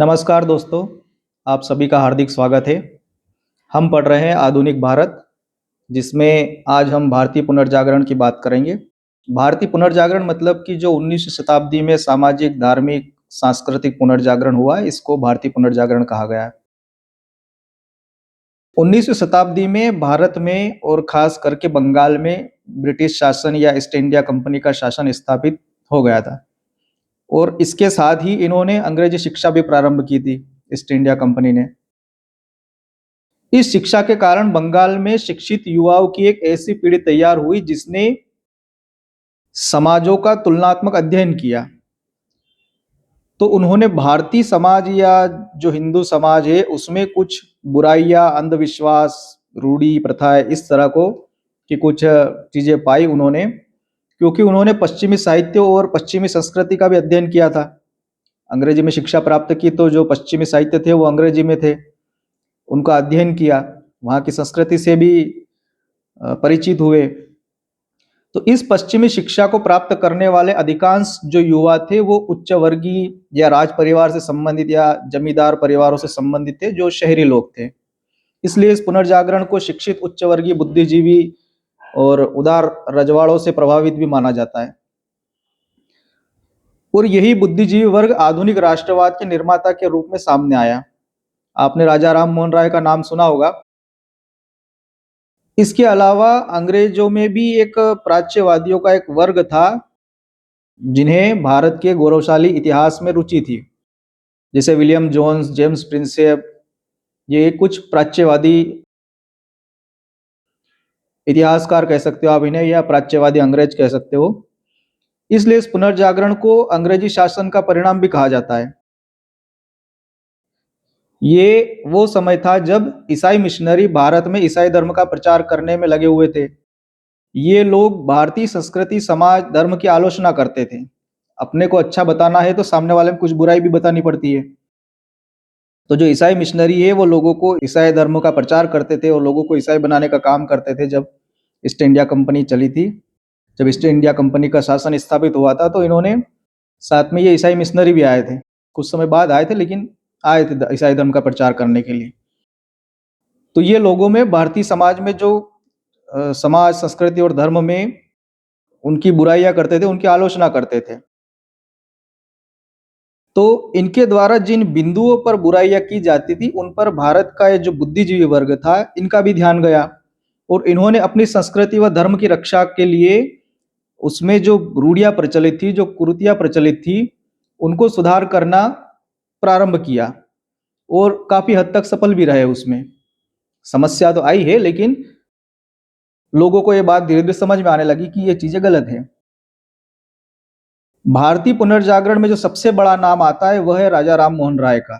नमस्कार दोस्तों, आप सभी का हार्दिक स्वागत है। हम पढ़ रहे हैं आधुनिक भारत, जिसमें आज हम भारतीय पुनर्जागरण की बात करेंगे। भारतीय पुनर्जागरण मतलब कि जो 19वीं शताब्दी में सामाजिक, धार्मिक, सांस्कृतिक पुनर्जागरण हुआ है, इसको भारतीय पुनर्जागरण कहा गया है। 19वीं शताब्दी में भारत में और खास करके बंगाल में ब्रिटिश शासन या ईस्ट इंडिया कंपनी का शासन स्थापित हो गया था और इसके साथ ही इन्होंने अंग्रेजी शिक्षा भी प्रारंभ की थी, ईस्ट इंडिया कंपनी ने। इस शिक्षा के कारण बंगाल में शिक्षित युवाओं की एक ऐसी पीढ़ी तैयार हुई जिसने समाजों का तुलनात्मक अध्ययन किया। तो उन्होंने भारतीय समाज या जो हिंदू समाज है उसमें कुछ बुराइयां, अंधविश्वास, रूढ़ी प्रथाएं इस तरह को की कुछ चीजें पाई उन्होंने, क्योंकि उन्होंने पश्चिमी साहित्य और पश्चिमी संस्कृति का भी अध्ययन किया था। अंग्रेजी में शिक्षा प्राप्त की तो जो पश्चिमी साहित्य थे वो अंग्रेजी में थे, उनका अध्ययन किया, वहाँ की संस्कृति से भी परिचित हुए। तो इस पश्चिमी शिक्षा को प्राप्त करने वाले अधिकांश जो युवा थे वो उच्च वर्गीय या राज परिवार से संबंधित या जमींदार परिवारों से संबंधित थे, जो शहरी लोग थे। इसलिए इस पुनर्जागरण को शिक्षित उच्च वर्गीय बुद्धिजीवी और उदार रजवाड़ों से प्रभावित भी माना जाता है। और यही बुद्धिजीवी वर्ग आधुनिक राष्ट्रवाद के निर्माता के रूप में सामने आया। आपने राजा राम मोहन राय का नाम सुना होगा। इसके अलावा अंग्रेजों में भी एक प्राच्यवादियों का एक वर्ग था जिन्हें भारत के गौरवशाली इतिहास में रुचि थी, जैसे विलियम जोन्स, जेम्स प्रिंसेप। ये कुछ प्राच्यवादी इतिहासकार कह सकते हो आप इन्हें, या प्राच्यवादी अंग्रेज कह सकते हो। इसलिए इस पुनर्जागरण को अंग्रेजी शासन का परिणाम भी कहा जाता है। ये वो समय था जब ईसाई मिशनरी भारत में ईसाई धर्म का प्रचार करने में लगे हुए थे। ये लोग भारतीय संस्कृति, समाज, धर्म की आलोचना करते थे। अपने को अच्छा बताना है तो सामने वाले में कुछ बुराई भी बतानी पड़ती है। तो जो ईसाई मिशनरी है वो लोगों को ईसाई धर्म का प्रचार करते थे और लोगों को ईसाई बनाने का काम करते थे। जब ईस्ट इंडिया कंपनी चली थी, जब ईस्ट इंडिया कंपनी का शासन स्थापित हुआ था, तो इन्होंने साथ में ये ईसाई मिशनरी भी आए थे। कुछ समय बाद आए थे, लेकिन आए थे ईसाई धर्म का प्रचार करने के लिए। तो ये लोगों में भारतीय समाज में जो समाज, संस्कृति और धर्म में उनकी बुराइयां करते थे, उनकी आलोचना करते थे। तो इनके द्वारा जिन बिंदुओं पर बुराइयां की जाती थी उन पर भारत का ये जो बुद्धिजीवी वर्ग था इनका भी ध्यान गया, और इन्होंने अपनी संस्कृति व धर्म की रक्षा के लिए उसमें जो रूढ़ियां प्रचलित थी, जो कुरीतियां प्रचलित थी, उनको सुधार करना प्रारंभ किया और काफी हद तक सफल भी रहे उसमें। समस्या तो आई है, लेकिन लोगों को ये बात धीरे धीरे समझ में आने लगी कि ये चीजें गलत है। भारतीय पुनर्जागरण में जो सबसे बड़ा नाम आता है वह है राजा राम मोहन राय का।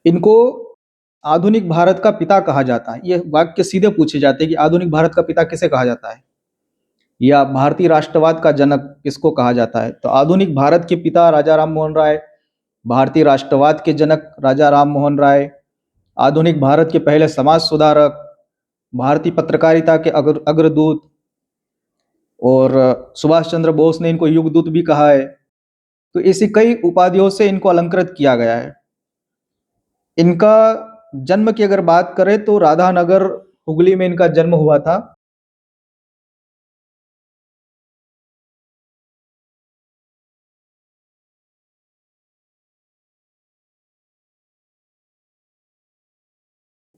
इनको आधुनिक भारत का पिता कहा जाता है। ये वाक्य सीधे पूछे जाते हैं कि आधुनिक भारत का पिता किसे कहा जाता है, या भारतीय राष्ट्रवाद का जनक किसको कहा जाता है। तो आधुनिक भारत के पिता राजा राम मोहन राय, भारतीय राष्ट्रवाद के जनक राजा राम मोहन राय, आधुनिक भारत के पहले समाज सुधारक, भारतीय पत्रकारिता के अग्रदूत, और सुभाष चंद्र बोस ने इनको युगदूत भी कहा है। तो ऐसी कई उपाधियों से इनको अलंकृत किया गया है। इनका जन्म की अगर बात करें तो राधानगर, हुगली में इनका जन्म हुआ था।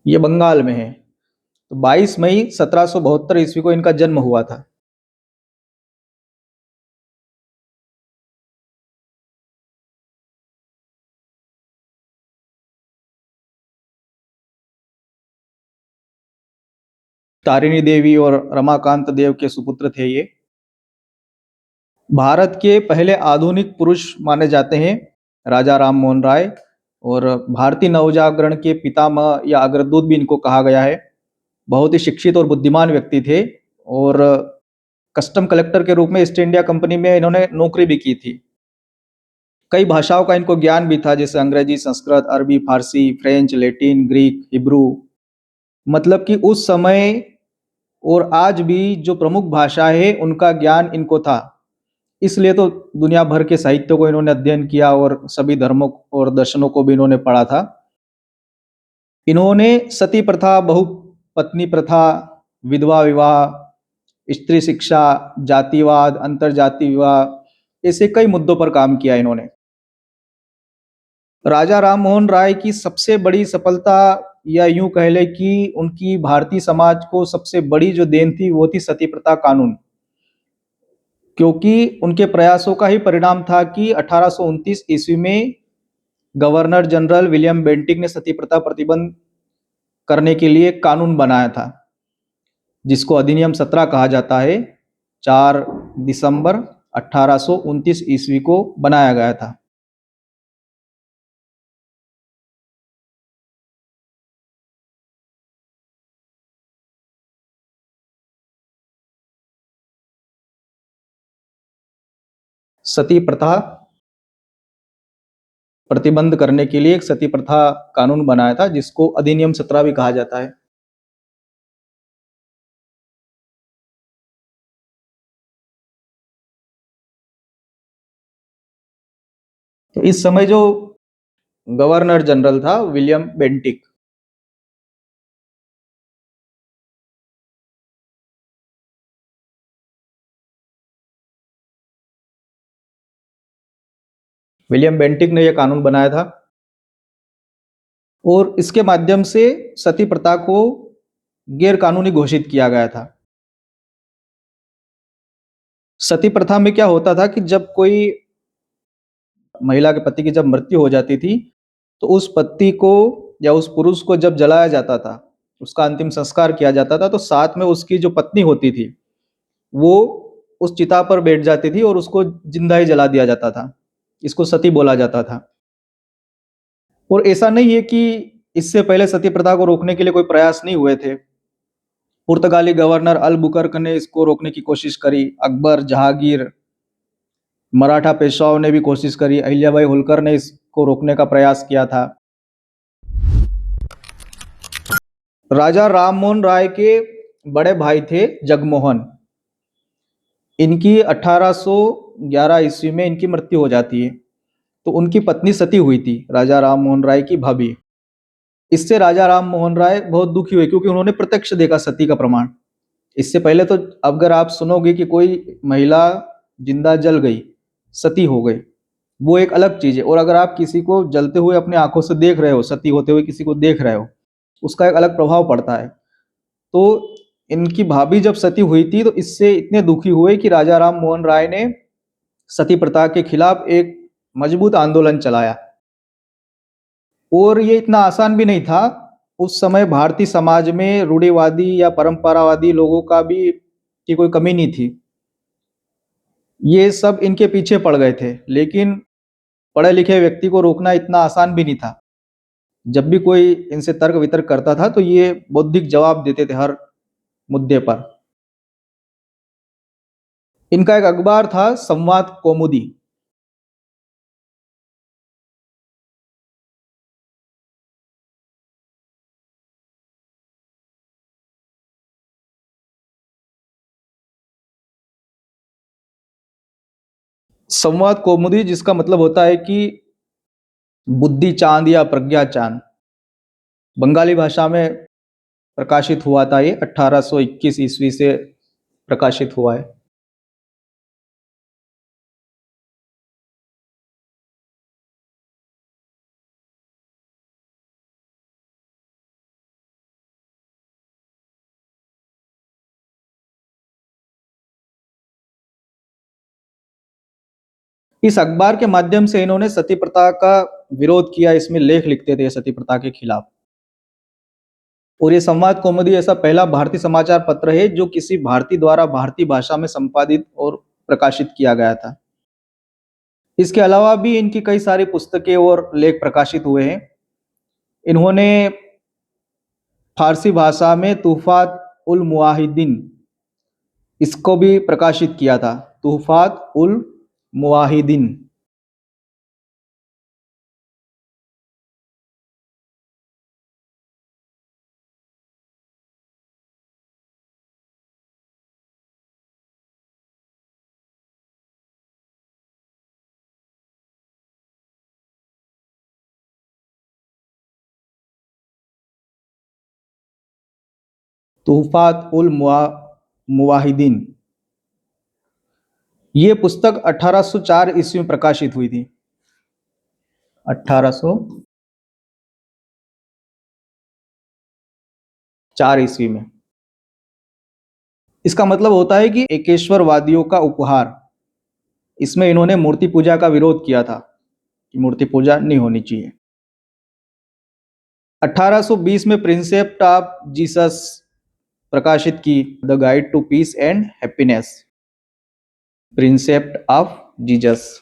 ये बंगाल में है। तो 22 मई 1772 ईस्वी को इनका जन्म हुआ था। तारिणी देवी और रमाकांत देव के सुपुत्र थे ये। भारत के पहले आधुनिक पुरुष माने जाते हैं राजा राम मोहन राय, और भारतीय नवजागरण के पितामह या अग्रदूत भी इनको कहा गया है। बहुत ही शिक्षित और बुद्धिमान व्यक्ति थे, और कस्टम कलेक्टर के रूप में ईस्ट इंडिया कंपनी में इन्होंने नौकरी भी की थी। कई भाषाओं का इनको ज्ञान भी था, जैसे अंग्रेजी, संस्कृत, अरबी, फारसी, फ्रेंच, लैटिन, ग्रीक, हिब्रू। मतलब कि उस समय और आज भी जो प्रमुख भाषा है उनका ज्ञान इनको था। इसलिए तो दुनिया भर के साहित्य को इन्होंने अध्ययन किया और सभी धर्मों और दर्शनों को भी इन्होंने पढ़ा था। इन्होंने सती प्रथा, बहुपत्नी प्रथा, विधवा विवाह, स्त्री शिक्षा, जातिवाद, अंतरजातीय विवाह, ऐसे कई मुद्दों पर काम किया इन्होंने। राजा राम मोहन राय की सबसे बड़ी सफलता, या यूं कह ले कि उनकी भारतीय समाज को सबसे बड़ी जो देन थी वो थी सती प्रथा कानून। क्योंकि उनके प्रयासों का ही परिणाम था कि 1829 ईस्वी में गवर्नर जनरल विलियम बेंटिक ने सती प्रथा प्रतिबंध करने के लिए एक कानून बनाया था, जिसको अधिनियम 17 कहा जाता है। 4 दिसंबर 1829 ईस्वी को बनाया गया था। सती प्रथा प्रतिबंध करने के लिए एक सती प्रथा कानून बनाया था, जिसको अधिनियम 17 भी कहा जाता है। तो इस समय जो गवर्नर जनरल था विलियम बेंटिक, विलियम बेंटिक ने यह कानून बनाया था और इसके माध्यम से सती प्रथा को गैर कानूनी घोषित किया गया था। सती प्रथा में क्या होता था कि जब कोई महिला के पति की जब मृत्यु हो जाती थी, तो उस पति को या उस पुरुष को जब जलाया जाता था, उसका अंतिम संस्कार किया जाता था, तो साथ में उसकी जो पत्नी होती थी वो उस चिता पर बैठ जाती थी और उसको जिंदा ही जला दिया जाता था। इसको सती बोला जाता था। और ऐसा नहीं है कि इससे पहले सती प्रथा को रोकने के लिए कोई प्रयास नहीं हुए थे। पुर्तगाली गवर्नर अल-बुकर्क ने इसको रोकने की कोशिश करी, अकबर, जहांगीर, मराठा पेशवाओं ने भी कोशिश करी, अहिल्याबाई होलकर ने इसको रोकने का प्रयास किया था। राजा राम मोहन राय के बड़े भाई थे जगमोहन। इनकी 1811 ईस्वी में इनकी मृत्यु हो जाती है। तो उनकी पत्नी सती हुई थी, राजा राम मोहन राय की भाभी। इससे राजा राम मोहन राय बहुत दुखी हुए, क्योंकि उन्होंने प्रत्यक्ष देखा सती का प्रमाण। इससे पहले तो अगर आप सुनोगे कि कोई महिला जिंदा जल गई, सती हो गई, वो एक अलग चीज है। और अगर आप किसी को जलते हुए अपने आंखों से देख रहे हो, सती होते हुए किसी को देख रहे हो, उसका एक अलग प्रभाव पड़ता है। तो इनकी भाभी जब सती हुई थी, तो इससे इतने दुखी हुए कि राजा राम मोहन राय ने सती प्रथा के खिलाफ एक मजबूत आंदोलन चलाया। और ये इतना आसान भी नहीं था। उस समय भारतीय समाज में रूढ़िवादी या परंपरावादी लोगों का भी की कोई कमी नहीं थी। ये सब इनके पीछे पड़ गए थे, लेकिन पढ़े लिखे व्यक्ति को रोकना इतना आसान भी नहीं था। जब भी कोई इनसे तर्क वितर्क करता था, तो ये बौद्धिक जवाब देते थे हर मुद्दे पर। इनका एक अखबार था, संवाद कौमुदी। संवाद कौमुदी जिसका मतलब होता है कि बुद्धि चांद या प्रज्ञा चांद, बंगाली भाषा में प्रकाशित हुआ था। ये 1821 ईस्वी से प्रकाशित हुआ है। इस अखबार के माध्यम से इन्होंने सती प्रथा का विरोध किया, इसमें लेख लिखते थे सती प्रथा के खिलाफ। और ये संवाद कौमुदी ऐसा पहला भारतीय समाचार पत्र है जो किसी भारतीय द्वारा भारतीय भाषा में संपादित और प्रकाशित किया गया था। इसके अलावा भी इनकी कई सारी पुस्तकें और लेख प्रकाशित हुए हैं। इन्होंने फारसी भाषा में तूफात उल मुआहिदीन, इसको भी प्रकाशित किया था, तूफात उल मुआहिदीन। तूफ़ात उल मुवाहिदीन, ये पुस्तक 1804 ईस्वी में प्रकाशित हुई थी। 1804 ईस्वी में। इसका मतलब होता है कि एकेश्वरवादियों का उपहार। इसमें इन्होंने मूर्ति पूजा का विरोध किया था कि मूर्ति पूजा नहीं होनी चाहिए। 1820 में प्रिंसेप्ट ऑफ जीसस प्रकाशित की, the guide to peace and happiness. Precept of Jesus.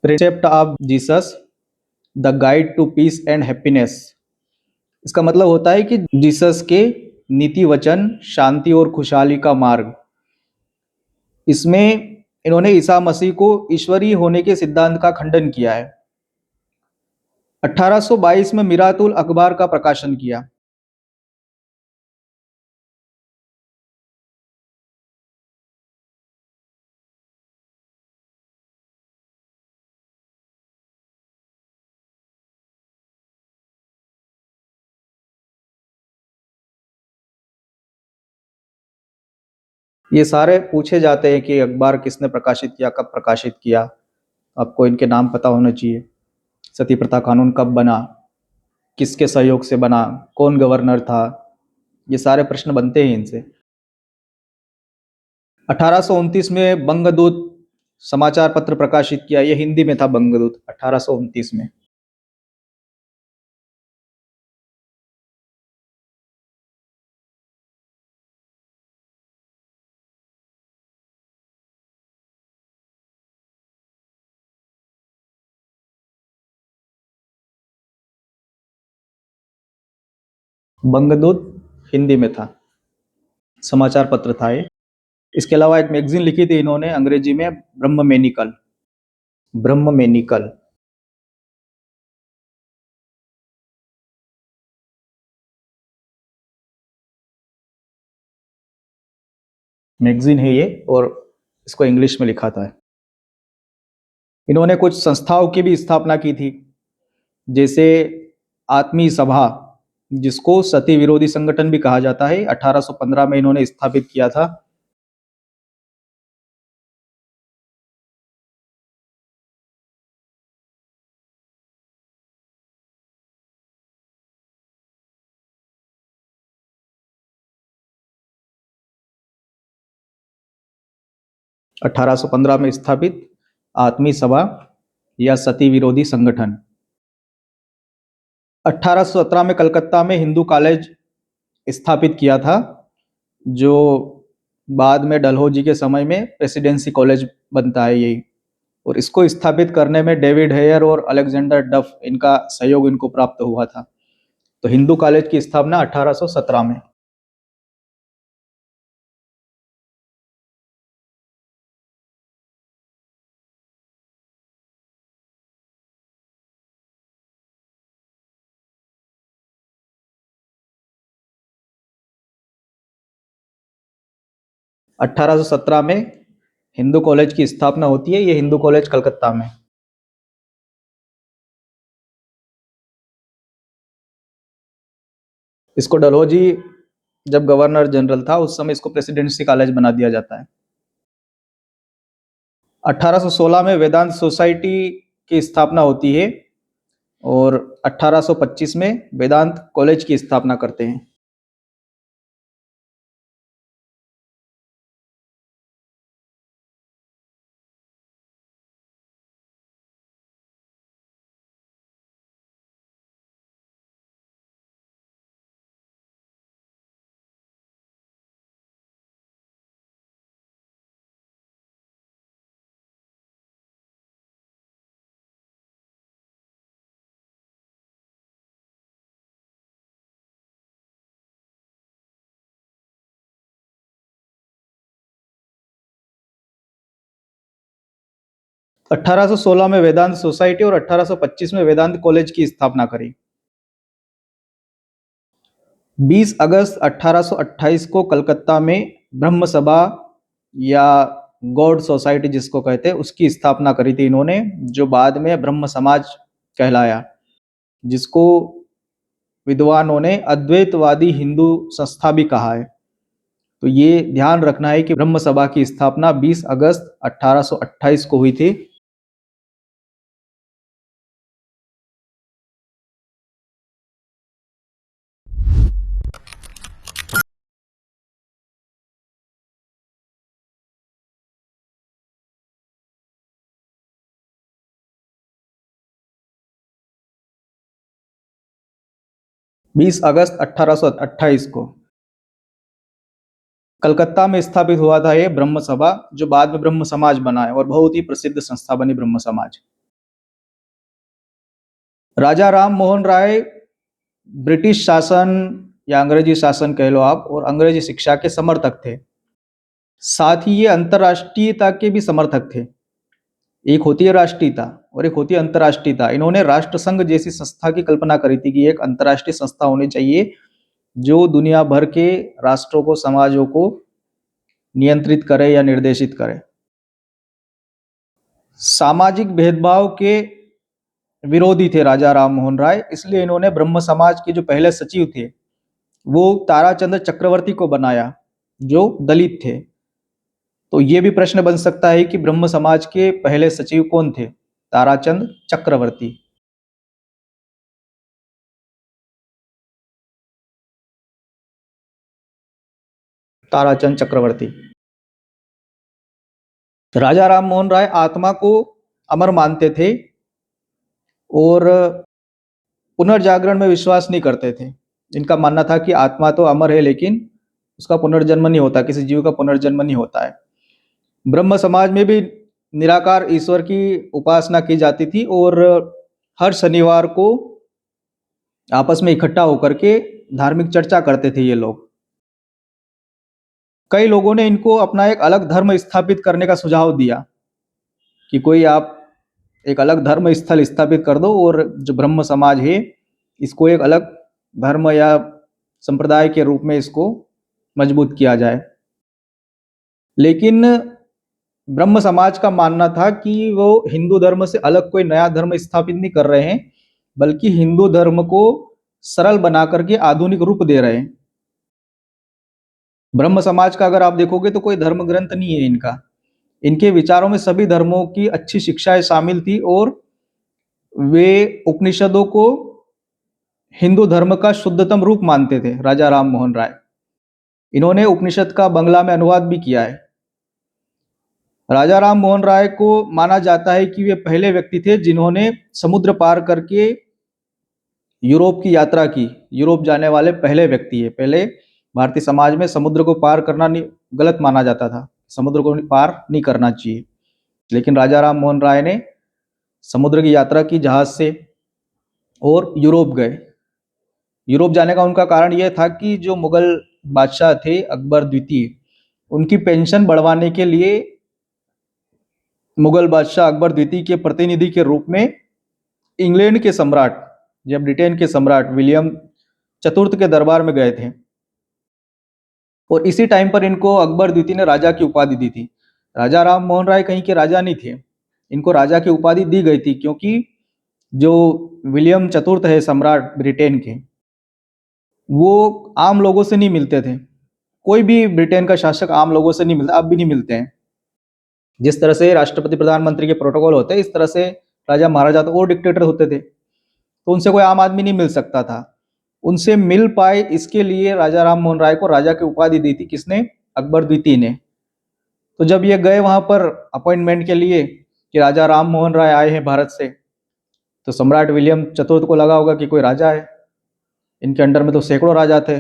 Precept of Jesus, the guide to peace and happiness. इसका मतलब होता है कि जीसस के नीति वचन, शांति और खुशहाली का मार्ग। इसमें इन्होंने ईसा मसीह को ईश्वरीय होने के सिद्धांत का खंडन किया है। 1822 में मिरातुल अखबार का प्रकाशन किया। ये सारे पूछे जाते हैं कि अखबार किसने प्रकाशित किया, कब प्रकाशित किया। आपको इनके नाम पता होने चाहिए। सती प्रथा कानून कब बना, किसके सहयोग से बना, कौन गवर्नर था, ये सारे प्रश्न बनते हैं इनसे। 1829 में बंगदूत समाचार पत्र प्रकाशित किया। ये हिंदी में था बंगदूत, 1829 में। बंगदूत हिंदी में था, समाचार पत्र था ये। इसके अलावा एक मैगजीन लिखी थी इन्होंने अंग्रेजी में, ब्रह्ममेनिकल। ब्रह्ममेनिकल। मैगजीन है ये, और इसको इंग्लिश में लिखा था। इन्होंने कुछ संस्थाओं की भी स्थापना की थी, जैसे आत्मीय सभा, जिसको सती विरोधी संगठन भी कहा जाता है, 1815 में इन्होंने स्थापित किया था। अठारह सौ पंद्रह में स्थापित आत्मीय सभा या सती विरोधी संगठन। 1817 में कलकत्ता में हिंदू कॉलेज स्थापित किया था, जो बाद में डलहौजी के समय में प्रेसिडेंसी कॉलेज बनता है यही। और इसको स्थापित करने में डेविड हेयर और अलेक्जेंडर डफ, इनका सहयोग इनको प्राप्त हुआ था। तो हिंदू कॉलेज की स्थापना 1817 में। 1817 में हिंदू कॉलेज की स्थापना होती है। ये हिंदू कॉलेज कलकत्ता में। इसको डलहौजी जब गवर्नर जनरल था उस समय इसको प्रेसिडेंसी कॉलेज बना दिया जाता है। 1816 में वेदांत सोसाइटी की स्थापना होती है, और 1825 में वेदांत कॉलेज की स्थापना करते हैं। तो 1816 में वेदांत सोसाइटी और 1825 में वेदांत कॉलेज की स्थापना करी। 20 अगस्त 1828 को कलकत्ता में ब्रह्म सभा या गॉड सोसाइटी जिसको कहते हैं उसकी स्थापना करी थी इन्होंने, जो बाद में ब्रह्म समाज कहलाया, जिसको विद्वानों ने अद्वैतवादी हिंदू संस्था भी कहा है। तो ये ध्यान रखना है कि ब्रह्म सभा की स्थापना 20 अगस्त 1828 को हुई थी। बीस अगस्त 1828 को कलकत्ता में स्थापित हुआ था ये ब्रह्म सभा, जो बाद में ब्रह्म समाज बना है और बहुत ही प्रसिद्ध संस्था बनी ब्रह्म समाज। राजा राम मोहन राय ब्रिटिश शासन या अंग्रेजी शासन कह लो आप, और अंग्रेजी शिक्षा के समर्थक थे। साथ ही ये अंतर्राष्ट्रीयता के भी समर्थक थे। एक होती है राष्ट्रीयता और एक होती है अंतर्राष्ट्रीयता। इन्होंने राष्ट्रसंघ जैसी संस्था की कल्पना करी थी कि एक अंतर्राष्ट्रीय संस्था होनी चाहिए जो दुनिया भर के राष्ट्रों को, समाजों को नियंत्रित करे या निर्देशित करे। सामाजिक भेदभाव के विरोधी थे राजा राम मोहन राय, इसलिए इन्होंने ब्रह्म समाज के जो पहले सचिव थे वो ताराचंद चक्रवर्ती को बनाया, जो दलित थे। तो ये भी प्रश्न बन सकता है कि ब्रह्म समाज के पहले सचिव कौन थे? ताराचंद चक्रवर्ती। ताराचंद चक्रवर्ती। राजा राम मोहन राय आत्मा को अमर मानते थे और पुनर्जागरण में विश्वास नहीं करते थे। इनका मानना था कि आत्मा तो अमर है लेकिन उसका पुनर्जन्म नहीं होता, किसी जीव का पुनर्जन्म नहीं होता है। ब्रह्म समाज में भी निराकार ईश्वर की उपासना की जाती थी और हर शनिवार को आपस में इकट्ठा होकर के धार्मिक चर्चा करते थे ये लोग। कई लोगों ने इनको अपना एक अलग धर्म स्थापित करने का सुझाव दिया कि कोई आप एक अलग धर्म स्थल स्थापित कर दो और जो ब्रह्म समाज है इसको एक अलग धर्म या संप्रदाय के रूप में इसको मजबूत किया जाए। लेकिन ब्रह्म समाज का मानना था कि वो हिंदू धर्म से अलग कोई नया धर्म स्थापित नहीं कर रहे हैं, बल्कि हिंदू धर्म को सरल बना करके आधुनिक रूप दे रहे हैं। ब्रह्म समाज का अगर आप देखोगे तो कोई धर्म ग्रंथ नहीं है इनका। इनके विचारों में सभी धर्मों की अच्छी शिक्षाएं शामिल थी और वे उपनिषदों को हिंदू धर्म का शुद्धतम रूप मानते थे। राजा राम मोहन राय, इन्होंने उपनिषद का बंगला में अनुवाद भी किया है। राजा राम मोहन राय को माना जाता है कि वे पहले व्यक्ति थे जिन्होंने समुद्र पार करके यूरोप की यात्रा की। यूरोप जाने वाले पहले व्यक्ति है। पहले भारतीय समाज में समुद्र को पार करना नहीं, गलत माना जाता था, समुद्र को पार नहीं करना चाहिए। लेकिन राजा राम मोहन राय ने समुद्र की यात्रा की जहाज से और यूरोप गए। यूरोप जाने का उनका कारण यह था कि जो मुगल बादशाह थे अकबर द्वितीय, उनकी पेंशन बढ़वाने के लिए मुगल बादशाह अकबर द्वितीय के प्रतिनिधि के रूप में इंग्लैंड के सम्राट या ब्रिटेन के सम्राट विलियम चतुर्थ के दरबार में गए थे। और इसी टाइम पर इनको अकबर द्वितीय ने राजा की उपाधि दी थी। राजा राम मोहन राय कहीं के राजा नहीं थे, इनको राजा की उपाधि दी गई थी क्योंकि जो विलियम चतुर्थ है सम्राट ब्रिटेन के, वो आम लोगों से नहीं मिलते थे। कोई भी ब्रिटेन का शासक आम लोगों से नहीं मिलता, अब भी नहीं मिलते हैं। जिस तरह से राष्ट्रपति प्रधानमंत्री के प्रोटोकॉल होते हैं, इस तरह से राजा महाराजा तो और डिक्टेटर होते थे, तो उनसे कोई आम आदमी नहीं मिल सकता था। उनसे मिल पाए इसके लिए राजा राम मोहन राय को राजा की उपाधि दी थी। किसने? अकबर द्वितीय ने। तो जब ये गए वहां पर अपॉइंटमेंट के लिए कि राजा राम मोहन राय आए हैं भारत से, तो सम्राट विलियम चतुर्थ को लगा होगा कि कोई राजा है, इनके अंडर में तो सैकड़ों राजा थे,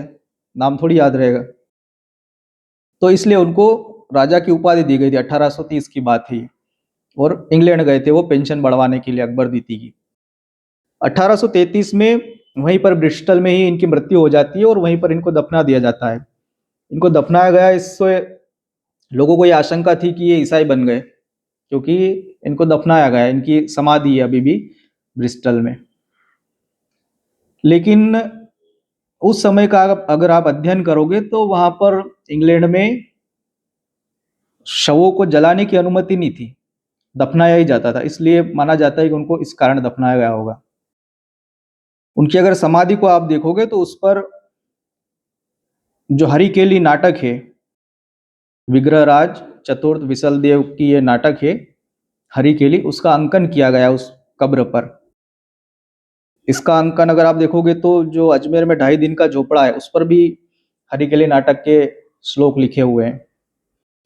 नाम थोड़ी याद रहेगा। तो इसलिए उनको राजा की उपाधि दी गई थी। 1830 की बात थी और इंग्लैंड गए थे वो पेंशन बढ़वाने के लिए अकबर द्वितीय की। 1833 में वहीं पर ब्रिस्टल में ही इनकी मृत्यु हो जाती है और वहीं पर इनको दफना दिया जाता है। इनको दफनाया गया, इससे लोगों को ये आशंका थी कि ये ईसाई बन गए, क्योंकि इनको दफनाया गया, इनकी समाधि है अभी भी ब्रिस्टल में। लेकिन उस समय का अगर आप अध्ययन करोगे तो वहां पर इंग्लैंड में शवों को जलाने की अनुमति नहीं थी, दफनाया ही जाता था, इसलिए माना जाता है कि उनको इस कारण दफनाया गया होगा। उनकी अगर समाधि को आप देखोगे तो उस पर जो हरिकेली नाटक है, विग्रहराज चतुर्थ विसलदेव की ये नाटक है हरिकेली, उसका अंकन किया गया उस कब्र पर। इसका अंकन अगर आप देखोगे तो जो अजमेर में 2.5 दिन का झोपड़ा है उस पर भी हरिकेली नाटक के श्लोक लिखे हुए हैं।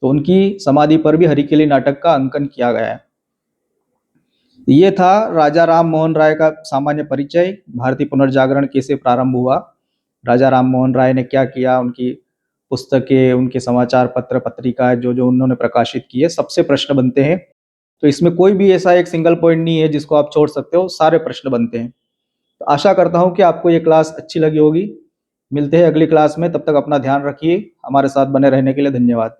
तो उनकी समाधि पर भी हरिकेली नाटक का अंकन किया गया है। ये था राजा राम मोहन राय का सामान्य परिचय, भारतीय पुनर्जागरण कैसे प्रारंभ हुआ, राजा राम मोहन राय ने क्या किया, उनकी पुस्तकें, उनके समाचार पत्र पत्रिकाएं जो जो उन्होंने प्रकाशित की है, सबसे प्रश्न बनते हैं। तो इसमें कोई भी ऐसा एक सिंगल पॉइंट नहीं है जिसको आप छोड़ सकते हो, सारे प्रश्न बनते हैं। तो आशा करता हूं कि आपको ये क्लास अच्छी लगी होगी। मिलते हैं अगली क्लास में, तब तक अपना ध्यान रखिए। हमारे साथ बने रहने के लिए धन्यवाद।